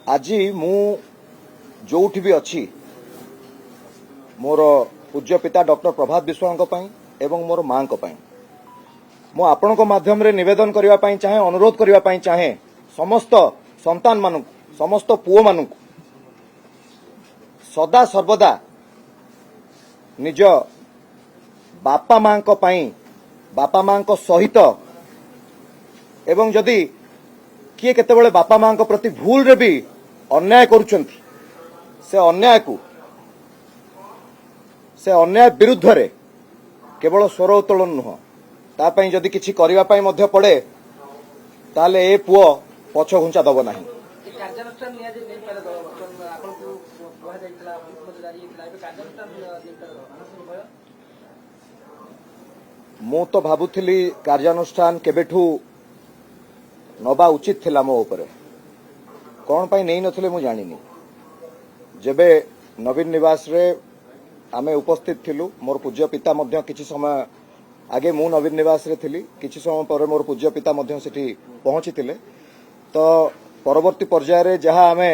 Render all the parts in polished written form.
आज मु जोठी भी अच्छी मोर पूज्य पिता डॉक्टर प्रभात विश्वाल एवं मोर मां मु आपण माध्यम रे निवेदन करने चाहे अनुरोध करने चाहे समस्त संतान मान समस्त पुओ मान सदा सर्वदा निज बापा मां सहित एवं जदि किए केतेबेले बापा मां प्रति भूल रे भी अन्याय करुछंती से अन्याय विरुद्ध रे केवल स्वर उत्तोलन नुह तापाई जदि किछि करिवा पाई मध्य पड़े ताले ए पुओ पछ घुंचा दब नाही। मु तो भाबुथिली कार्यानुष्ठान केबेठू नबा उचित थिला मो ऊपर कौन पाई नहीं नथिले मु जानिनी। जेबे नवीन निवास रे आमे उपस्थित थिलु मोर पूज्य पिता मध्य किछि समय आगे मु नवीन निवास रे थिली किछि समय पर मोर पूज्य पिता मध्य सेठी पहुंची थिले तो परवर्ती पर्याय रे जहा आमे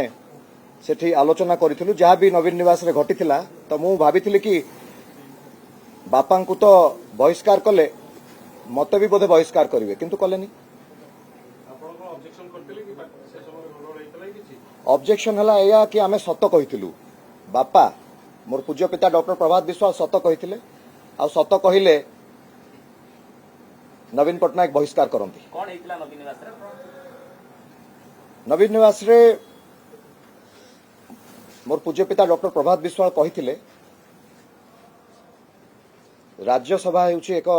सेठी आलोचना करिथिलु जहा भी नवीन निवास रे घटिथिला तो मु भाबिथिली कि बापा को तो बहिष्कार कले मते भी बोधे बहिष्कार करिवे किंतु कलेनी। ऑब्जेक्शन हला या कि आमे सत कहिथिलु बापा मोर पूज्य पिता डॉक्टर प्रभात विश्वाल सत कहिथिले आ सत कहिले नवीन पटनायक बहिष्कार करंती। कोन हेतिला नवीन निवास रे मोर पूज्य पिता डॉक्टर प्रभात विश्वाल कहिथिले राज्यसभा हेउछि एक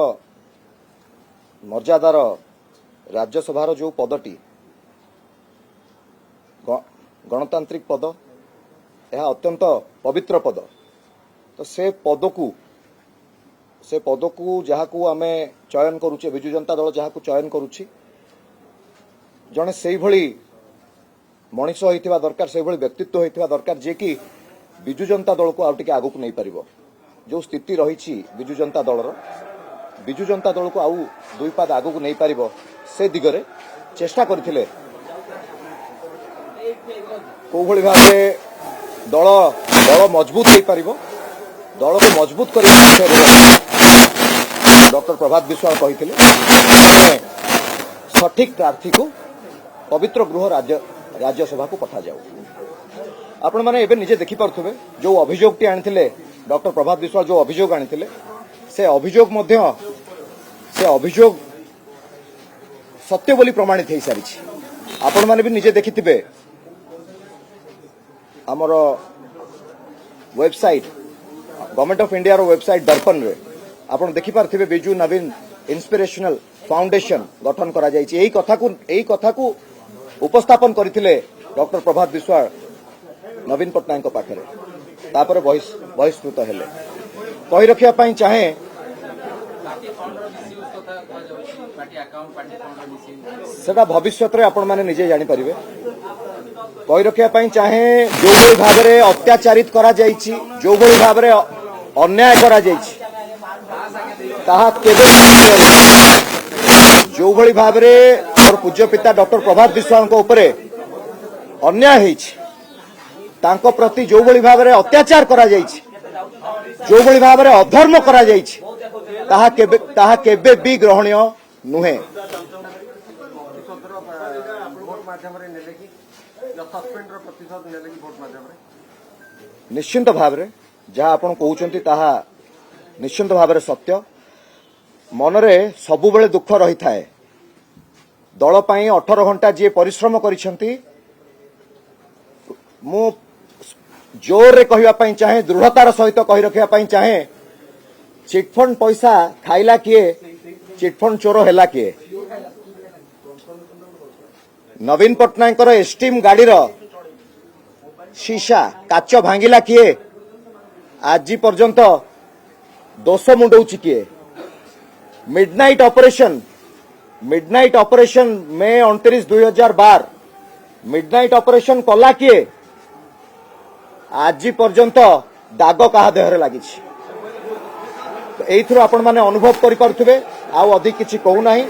मर्यादार राज्यसभार जो पदटी गणतांत्रिक पद यह अत्यंत पवित्र पद तो से पद को जहाँ को आमे चयन करुचे विजु जनता दल जहाँ को चयन करुछि जने सेई भली मनीष होइथिबा दरकार सेई भली व्यक्तित्व होइथिबा दरकार जे कि विजु जनता दल को आउटिके आगु को नहीं परिबो। जो स्थिति रही विजु जनता दल को आउ दुई पाद आगु को नहीं पारिबो से दिगरे चेष्टा करथिले को भली भाबे दल दल मजबूत हो पारिबो दल को मजबूत कर डॉक्टर प्रभात विश्वाल कहिथिले सठिक प्रार्थी को पवित्र गृह राज्यसभा को पठा जाऊ। आपण माने एबे निजे देखि परथुबे जो अभियोगटी आनिथिले डॉक्टर प्रभात विश्वाल जो अभियोग आनिथिले से अभियोग सत्य बोली प्रमाणित हो सारी। आपण माने भी निजे देखिथिबे हमर वेबसाइट गवर्नमेंट ऑफ इंडिया रो वेबसाइट दर्पण रे आपण देखि पारथिबे बिजू नवीन इंस्पिरेशनल फाउंडेशन गठन करा जायछि। एही कथा को उपस्थापन करथिले डॉक्टर प्रभात विश्वाल नवीन पटनायक पाखरे तापर बहिष्कृत हेले कहि रखिया पई चाहे सेटा भविष्य रे आपण माने निजे जानि परिबे कहि रखिया पई चाहे जो भली भाव रे अत्याचारित करा जायछि जो भली भाव रे अन्याय करा जायछि ताहा केबे जो भली भाव रे और पूज्य पिता डॉक्टर प्रभात विश्वाल को ऊपर अन्याय हेछि तांको प्रति जो भली भाव रे अत्याचार करा जायछि जो भली भाव रे अधर्म करा जायछि ताहा केबे भी ग्रहणीय नुहे। निश्चिंत भाव रे जहाँ आपण कहउचंती ताहा निश्चिंत भाव रे सत्य मनरे सबु बेले दुख रही थाए। दल पई 18 घंटा जे परिश्रम करिसंती मु जोर रे कहिवा पई चाहे दृढ़तार सहित कहि रखिया पई चाहे चिटफंड पैसा खाइला किए चिटफंड चोर हैला किए। नवीन पटनायक एसटीम गाड़ीर शीशा काच भांगिला किए आज पर्यंत दोष मुंडौची किए। मिडनाइट ऑपरेशन मई 29, 2012 मिडनाइट ऑपरेशन कला किए आज पर्यंत दाग कहा देहरे लगी। तो एथुर आपण माने अनुभव करि पारुथिबे आ अधिक किछि कहू नाही।